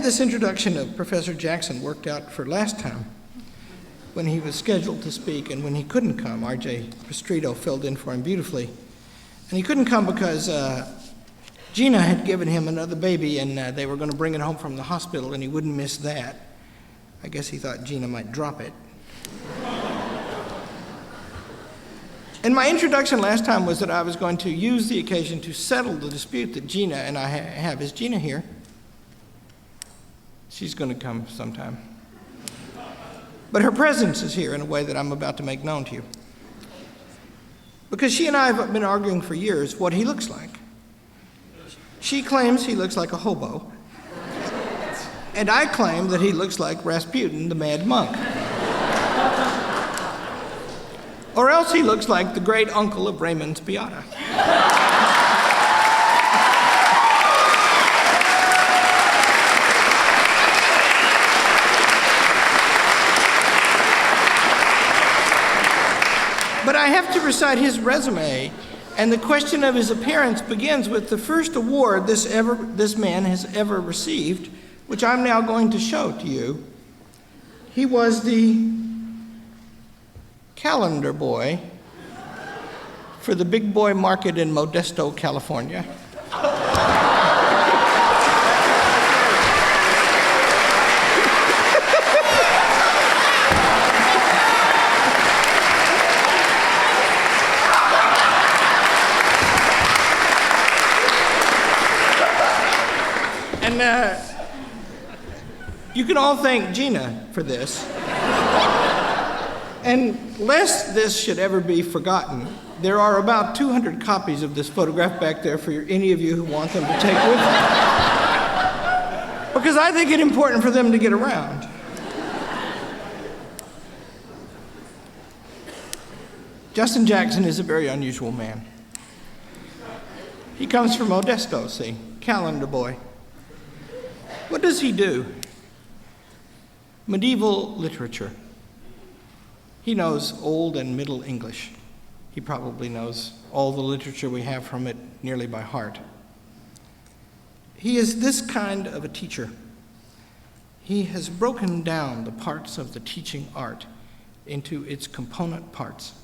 this introduction of Professor Jackson worked out for last time when he was scheduled to speak, and when he couldn't come, R.J. Pastrito filled in for him beautifully. And he couldn't come because Gina had given him another baby, and they were going to bring it home from the hospital, and he wouldn't miss that. I guess he thought Gina might drop it. And my introduction last time was that I was going to use the occasion to settle the dispute that Gina and I have. Is Gina here? She's going to come sometime. But her presence is here in a way that I'm about to make known to you. Because she and I have been arguing for years what he looks like. She claims he looks like a hobo, and I claim that he looks like Rasputin, the mad monk. Or else he looks like the great uncle of Raymond Spiotta. But I have to recite his resume, and the question of his appearance begins with the first award this man has ever received, which I'm now going to show to you. He was the calendar boy for the Big Boy Market in Modesto, California. And you can all thank Gina for this. And lest this should ever be forgotten, there are about 200 copies of this photograph back there for any of you who want them to take with you. Because I think it's important for them to get around. Justin Jackson is a very unusual man. He comes from Modesto, see, calendar boy. What does he do? Medieval literature. He knows Old and Middle English. He probably knows all the literature we have from it nearly by heart. He is this kind of a teacher. He has broken down the parts of the teaching art into its component parts.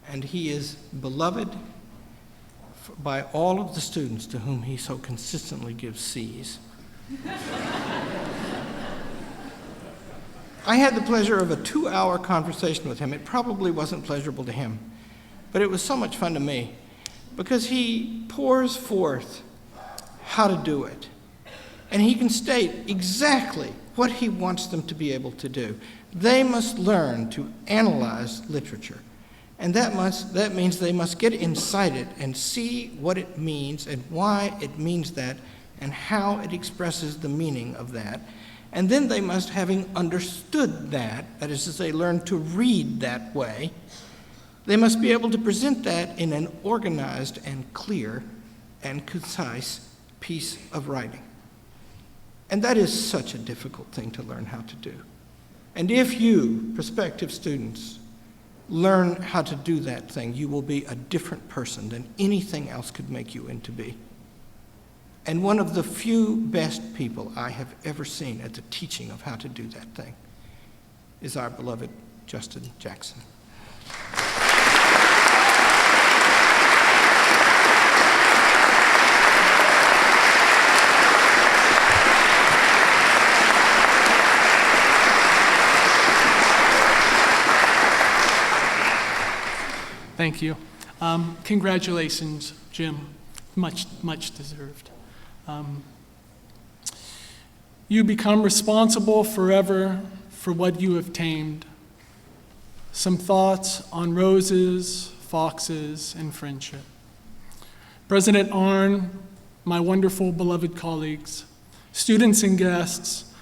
And he is beloved by all of the students to whom he so consistently gives C's. I had the pleasure of a 2-hour conversation with him. It probably wasn't pleasurable to him, but it was so much fun to me because he pours forth how to do it. And he can state exactly what he wants them to be able to do. They must learn to analyze literature. And that means they must get inside it and see what it means and why it means that and how it expresses the meaning of that. And then they must, having understood that is to say, learn to read that way, they must be able to present that in an organized and clear and concise piece of writing. And that is such a difficult thing to learn how to do. And if you, prospective students, learn how to do that thing, you will be a different person than anything else could make you into be. And one of the few best people I have ever seen at the teaching of how to do that thing is our beloved Justin Jackson. Thank you. Congratulations, Jim. Much deserved. You become responsible forever for what you have tamed. Some thoughts on roses, foxes, and friendship. President Arnn, my wonderful beloved colleagues, students and guests,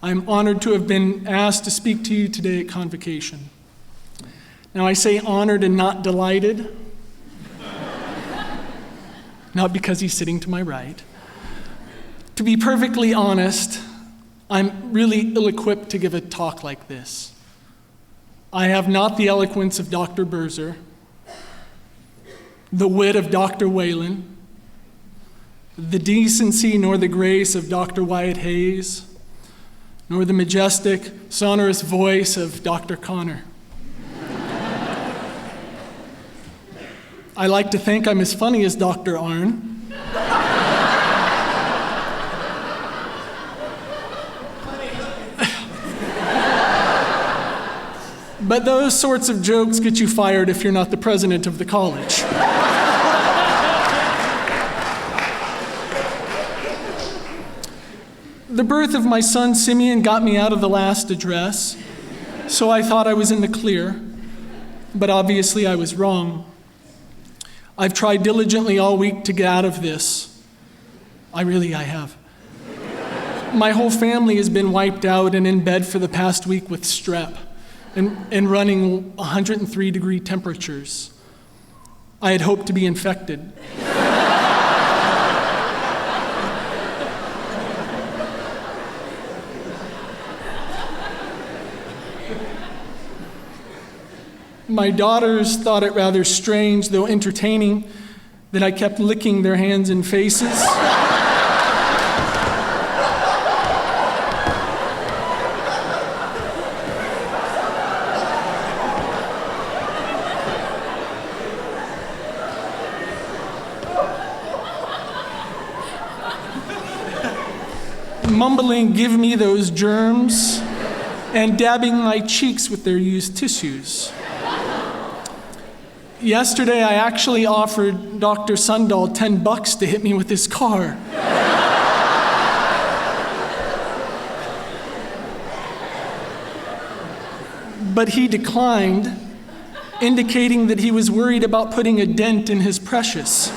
I am honored to have been asked to speak to you today at Convocation. Now I say honored and not delighted, not because he's sitting to my right. To be perfectly honest, I'm really ill-equipped to give a talk like this. I have not the eloquence of Dr. Berzer, the wit of Dr. Whalen, the decency nor the grace of Dr. Wyatt Hayes, nor the majestic, sonorous voice of Dr. Connor. I like to think I'm as funny as Dr. Arnn. But those sorts of jokes get you fired if you're not the president of the college. The birth of my son Simeon got me out of the last address, so I thought I was in the clear, but obviously I was wrong. I've tried diligently all week to get out of this. I have. My whole family has been wiped out and in bed for the past week with strep and running 103-degree temperatures. I had hoped to be infected. My daughters thought it rather strange, though entertaining, that I kept licking their hands and faces. Mumbling, "Give me those germs," and dabbing my cheeks with their used tissues. Yesterday, I actually offered Dr. Sundahl $10 to hit me with his car. But he declined, indicating that he was worried about putting a dent in his precious.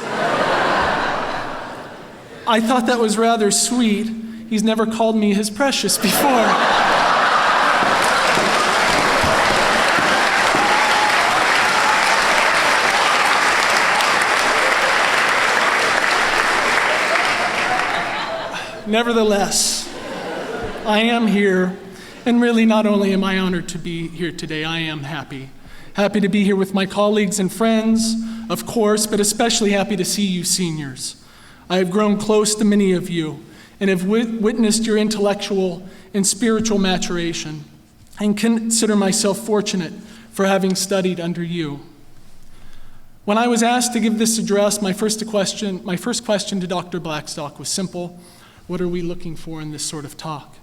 I thought that was rather sweet. He's never called me his precious before. Nevertheless, I am here, and really not only am I honored to be here today, I am happy. Happy to be here with my colleagues and friends, of course, but especially happy to see you seniors. I have grown close to many of you and have witnessed your intellectual and spiritual maturation, and consider myself fortunate for having studied under you. When I was asked to give this address, my first question to Dr. Blackstock was simple: what are we looking for in this sort of talk?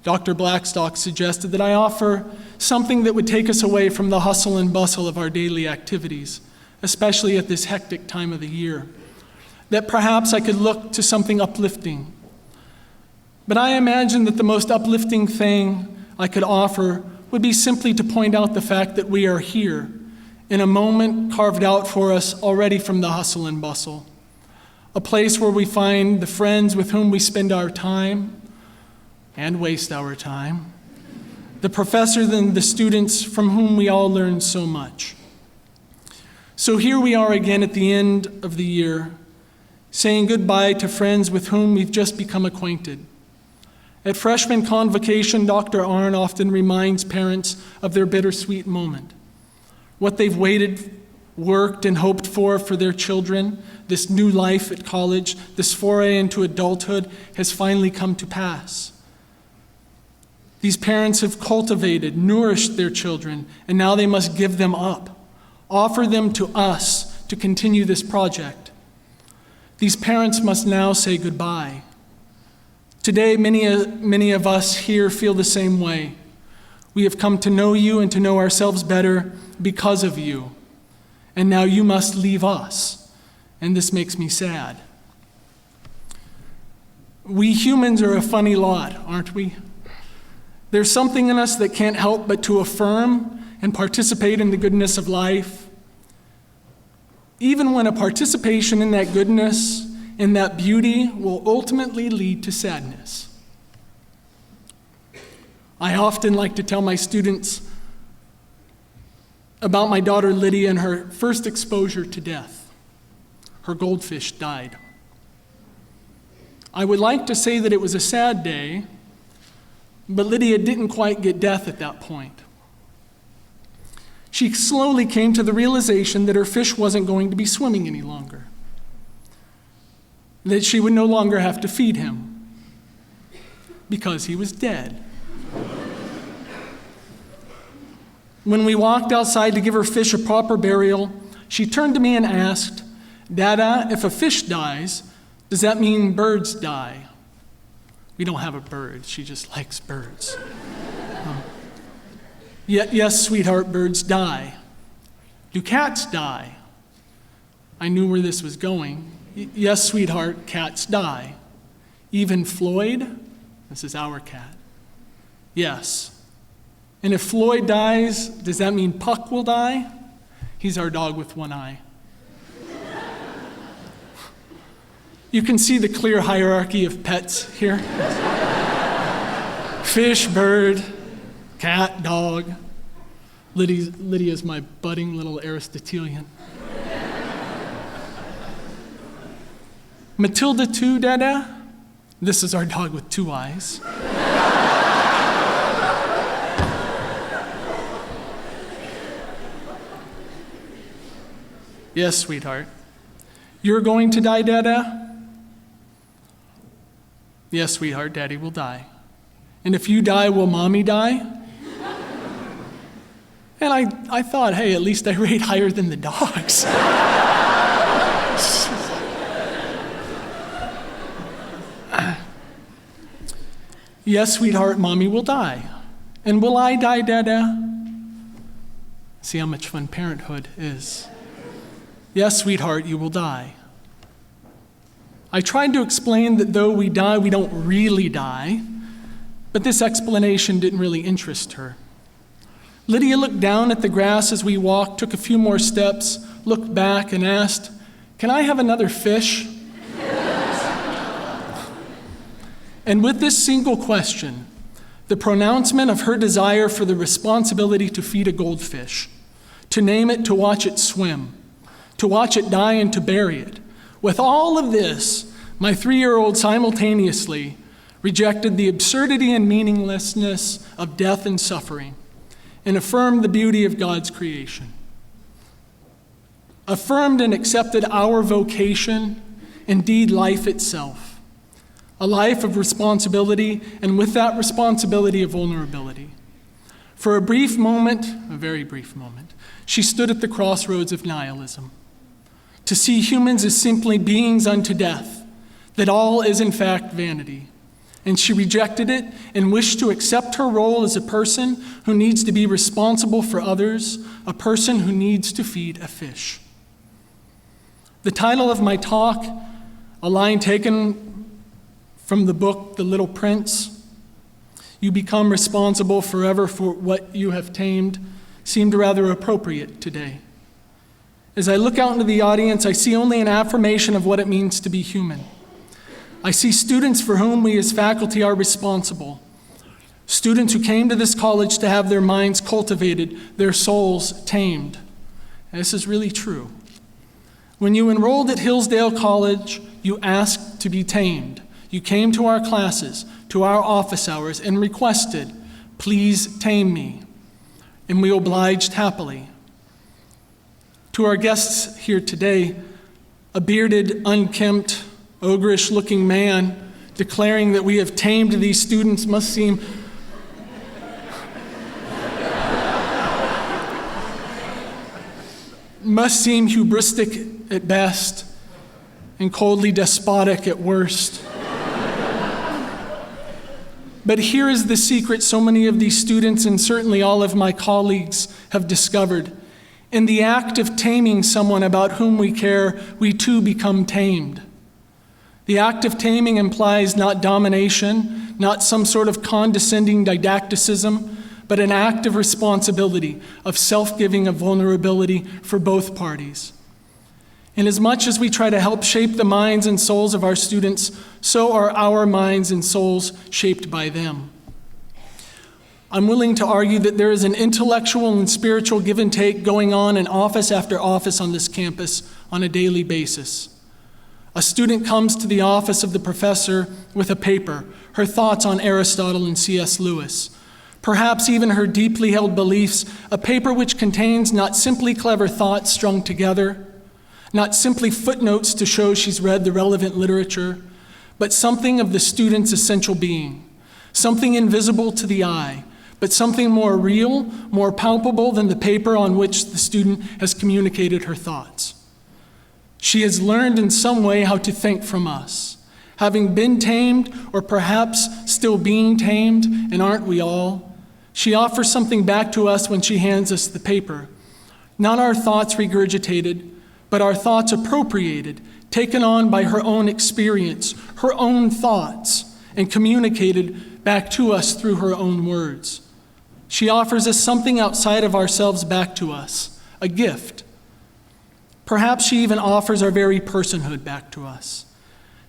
Dr. Blackstock suggested that I offer something that would take us away from the hustle and bustle of our daily activities, especially at this hectic time of the year. That perhaps I could look to something uplifting. But I imagine that the most uplifting thing I could offer would be simply to point out the fact that we are here in a moment carved out for us already from the hustle and bustle. A place where we find the friends with whom we spend our time and waste our time, the professors and the students from whom we all learn so much. So here we are again at the end of the year, saying goodbye to friends with whom we've just become acquainted. At freshman convocation, Dr. Arnn often reminds parents of their bittersweet moment, what they've waited, worked, and hoped for their children. This new life at college, this foray into adulthood has finally come to pass. These parents have cultivated, nourished their children, and now they must give them up, offer them to us to continue this project. These parents must now say goodbye. Today, many of us here feel the same way. We have come to know you and to know ourselves better because of you. And now you must leave us. And this makes me sad. We humans are a funny lot, aren't we? There's something in us that can't help but to affirm and participate in the goodness of life, even when a participation in that goodness, in that beauty, will ultimately lead to sadness. I often like to tell my students about my daughter Lydia and her first exposure to death. Her goldfish died. I would like to say that it was a sad day, but Lydia didn't quite get death at that point. She slowly came to the realization that her fish wasn't going to be swimming any longer. that she would no longer have to feed him because he was dead. When we walked outside to give her fish a proper burial, she turned to me and asked, "Dada, if a fish dies, does that mean birds die?" We don't have a bird. She just likes birds. Yes, sweetheart, birds die. Do cats die? I knew where this was going. Yes, sweetheart, cats die. Even Floyd? This is our cat. Yes. And if Floyd dies, does that mean Puck will die? He's our dog with one eye. You can see the clear hierarchy of pets here. Fish, bird, cat, dog. Lydia's my budding little Aristotelian. Matilda too, Dada? This is our dog with two eyes. Yes, sweetheart. You're going to die, Dada? Yes, sweetheart, Daddy will die. And if you die, will Mommy die? And I thought, hey, at least I rate higher than the dogs. Yes, sweetheart, Mommy will die. And will I die, Dada? See how much fun parenthood is. Yes, sweetheart, you will die. I tried to explain that though we die, we don't really die, but this explanation didn't really interest her. Lydia looked down at the grass as we walked, took a few more steps, looked back, and asked, "Can I have another fish?" And with this single question, the pronouncement of her desire for the responsibility to feed a goldfish, to name it, to watch it swim, to watch it die and to bury it. With all of this, my 3-year-old simultaneously rejected the absurdity and meaninglessness of death and suffering and affirmed the beauty of God's creation. Affirmed and accepted our vocation, indeed life itself, a life of responsibility, and with that responsibility of vulnerability. For a brief moment, a very brief moment, she stood at the crossroads of nihilism. To see humans as simply beings unto death, that all is in fact vanity. And she rejected it and wished to accept her role as a person who needs to be responsible for others, a person who needs to feed a fish. The title of my talk, a line taken from the book The Little Prince, "You become responsible forever for what you have tamed," seemed rather appropriate today. As I look out into the audience, I see only an affirmation of what it means to be human. I see students for whom we as faculty are responsible. Students who came to this college to have their minds cultivated, their souls tamed. And this is really true. When you enrolled at Hillsdale College, you asked to be tamed. You came to our classes, to our office hours, and requested, "Please tame me." And we obliged happily. To our guests here today, a bearded, unkempt, ogreish-looking man declaring that we have tamed these students must seem hubristic at best and coldly despotic at worst. But here is the secret so many of these students, and certainly all of my colleagues, have discovered. In the act of taming someone about whom we care, we too become tamed. The act of taming implies not domination, not some sort of condescending didacticism, but an act of responsibility, of self-giving, of vulnerability for both parties. And as much as we try to help shape the minds and souls of our students, so are our minds and souls shaped by them. I'm willing to argue that there is an intellectual and spiritual give and take going on in office after office on this campus on a daily basis. A student comes to the office of the professor with a paper, her thoughts on Aristotle and C.S. Lewis, perhaps even her deeply held beliefs, a paper which contains not simply clever thoughts strung together, not simply footnotes to show she's read the relevant literature, but something of the student's essential being, something invisible to the eye, but something more real, more palpable than the paper on which the student has communicated her thoughts. She has learned in some way how to think from us, having been tamed or perhaps still being tamed, and aren't we all? She offers something back to us when she hands us the paper, not our thoughts regurgitated, but our thoughts appropriated, taken on by her own experience, her own thoughts, and communicated back to us through her own words. She offers us something outside of ourselves back to us, a gift. Perhaps she even offers our very personhood back to us.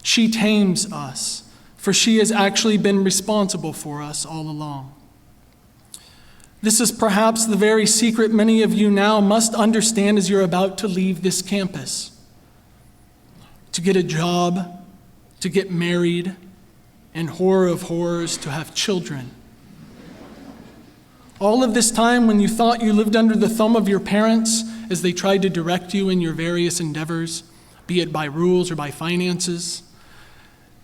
She tames us, for she has actually been responsible for us all along. This is perhaps the very secret many of you now must understand as you're about to leave this campus. To get a job, to get married, and horror of horrors, to have children. All of this time when you thought you lived under the thumb of your parents as they tried to direct you in your various endeavors, be it by rules or by finances,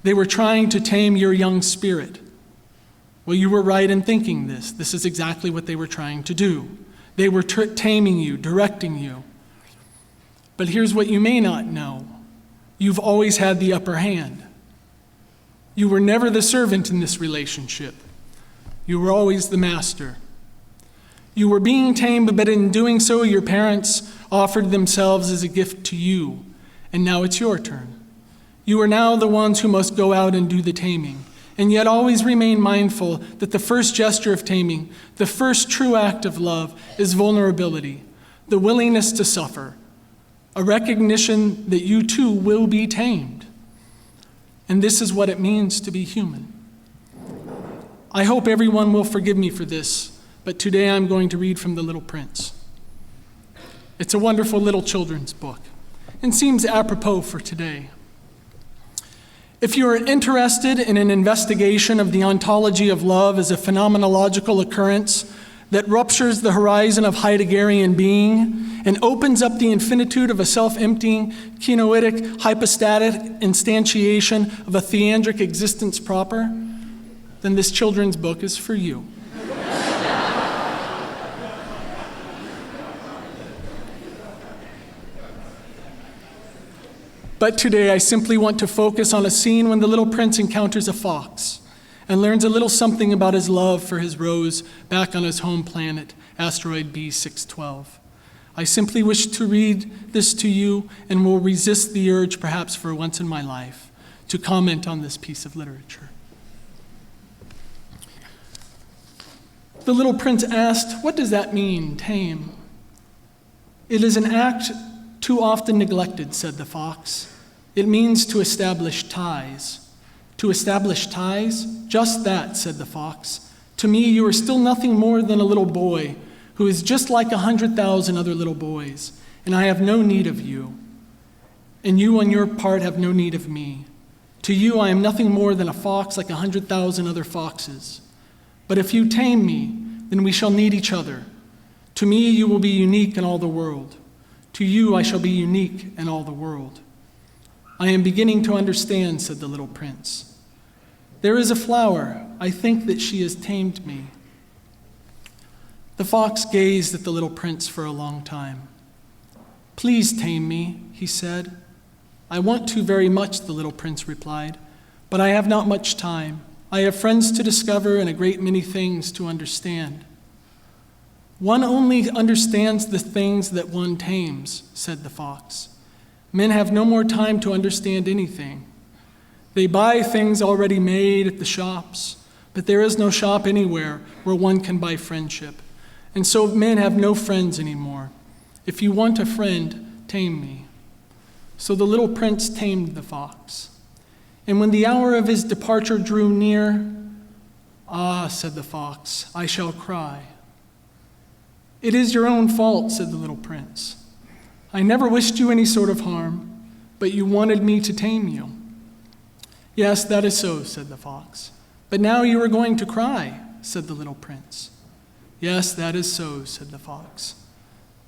they were trying to tame your young spirit. Well, you were right in thinking this. This is exactly what they were trying to do. They were taming you, directing you. But here's what you may not know. You've always had the upper hand. You were never the servant in this relationship. You were always the master. You were being tamed, but in doing so, your parents offered themselves as a gift to you, and now it's your turn. You are now the ones who must go out and do the taming, and yet always remain mindful that the first gesture of taming, the first true act of love, is vulnerability, the willingness to suffer, a recognition that you too will be tamed. And this is what it means to be human. I hope everyone will forgive me for this, but today I'm going to read from The Little Prince. It's a wonderful little children's book and seems apropos for today. If you are interested in an investigation of the ontology of love as a phenomenological occurrence that ruptures the horizon of Heideggerian being and opens up the infinitude of a self-emptying, kenoitic, hypostatic instantiation of a theandric existence proper, then this children's book is for you. But today I simply want to focus on a scene when the little prince encounters a fox and learns a little something about his love for his rose back on his home planet, asteroid B612. I simply wish to read this to you and will resist the urge, perhaps for once in my life, to comment on this piece of literature. The little prince asked, "What does that mean, tame?" "It is an act too often neglected," said the fox. "It means to establish ties." "To establish ties? Just that," said the fox. "To me, you are still nothing more than a little boy who is just like 100,000 other little boys, and I have no need of you. And you, on your part, have no need of me. To you, I am nothing more than a fox like 100,000 other foxes. But if you tame me, then we shall need each other. To me, you will be unique in all the world. To you, I shall be unique in all the world." "I am beginning to understand," said the little prince. "There is a flower. I think that she has tamed me." The fox gazed at the little prince for a long time. "Please tame me," he said. "I want to very much," the little prince replied, "but I have not much time. I have friends to discover and a great many things to understand." "One only understands the things that one tames," said the fox. "Men have no more time to understand anything. They buy things already made at the shops, but there is no shop anywhere where one can buy friendship. And so men have no friends anymore. If you want a friend, tame me." So the little prince tamed the fox. And when the hour of his departure drew near, "Ah," said the fox, "I shall cry." "It is your own fault," said the little prince. "I never wished you any sort of harm, but you wanted me to tame you." "Yes, that is so," said the fox. "But now you are going to cry," said the little prince. "Yes, that is so," said the fox.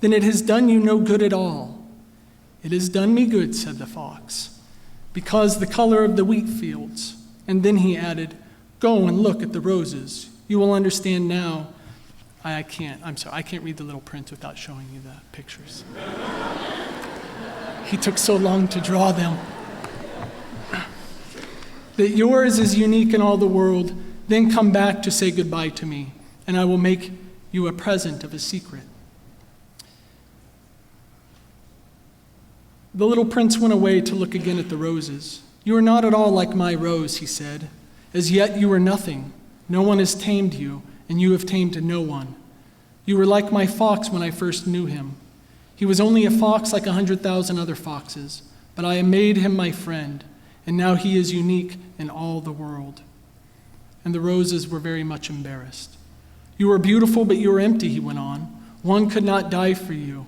"Then it has done you no good at all." "It has done me good," said the fox, "because the color of the wheat fields." And then he added, "Go and look at the roses. You will understand now." I'm sorry, I can't read The Little Prince without showing you the pictures. He took so long to draw them. "That yours is unique in all the world, then come back to say goodbye to me, and I will make you a present of a secret." The little prince went away to look again at the roses. "You are not at all like my rose," he said. "As yet you are nothing. No one has tamed you, and you have tamed no one. You were like my fox when I first knew him. He was only a fox like 100,000 other foxes, but I made him my friend, and now he is unique in all the world." And the roses were very much embarrassed. "You are beautiful, but you are empty," he went on. "One could not die for you.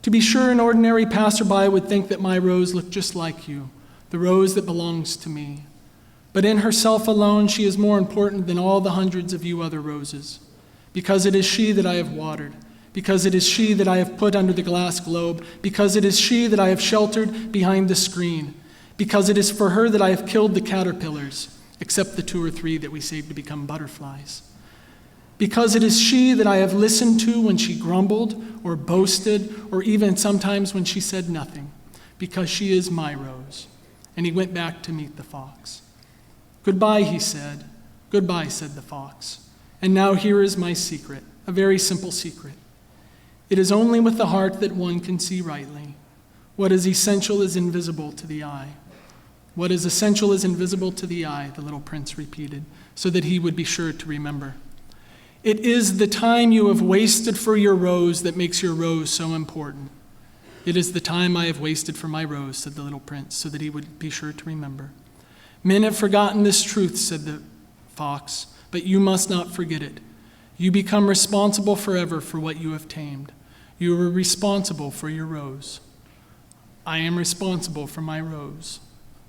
To be sure, an ordinary passerby would think that my rose looked just like you, the rose that belongs to me. But in herself alone, she is more important than all the hundreds of you other roses, because it is she that I have watered, because it is she that I have put under the glass globe, because it is she that I have sheltered behind the screen, because it is for her that I have killed the caterpillars, except the 2 or 3 that we saved to become butterflies. Because it is she that I have listened to when she grumbled or boasted, or even sometimes when she said nothing, because she is my rose." And he went back to meet the fox. "Goodbye," he said. "Goodbye," said the fox. "And now here is my secret, a very simple secret. It is only with the heart that one can see rightly. What is essential is invisible to the eye." "What is essential is invisible to the eye," the little prince repeated, so that he would be sure to remember. "It is the time you have wasted for your rose that makes your rose so important." "It is the time I have wasted for my rose," said the little prince, so that he would be sure to remember. "Men have forgotten this truth," said the fox, "but you must not forget it. You become responsible forever for what you have tamed. You are responsible for your rose." "I am responsible for my rose,"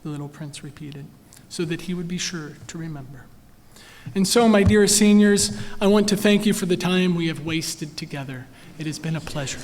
the little prince repeated, so that he would be sure to remember. And so, my dear seniors, I want to thank you for the time we have wasted together. It has been a pleasure.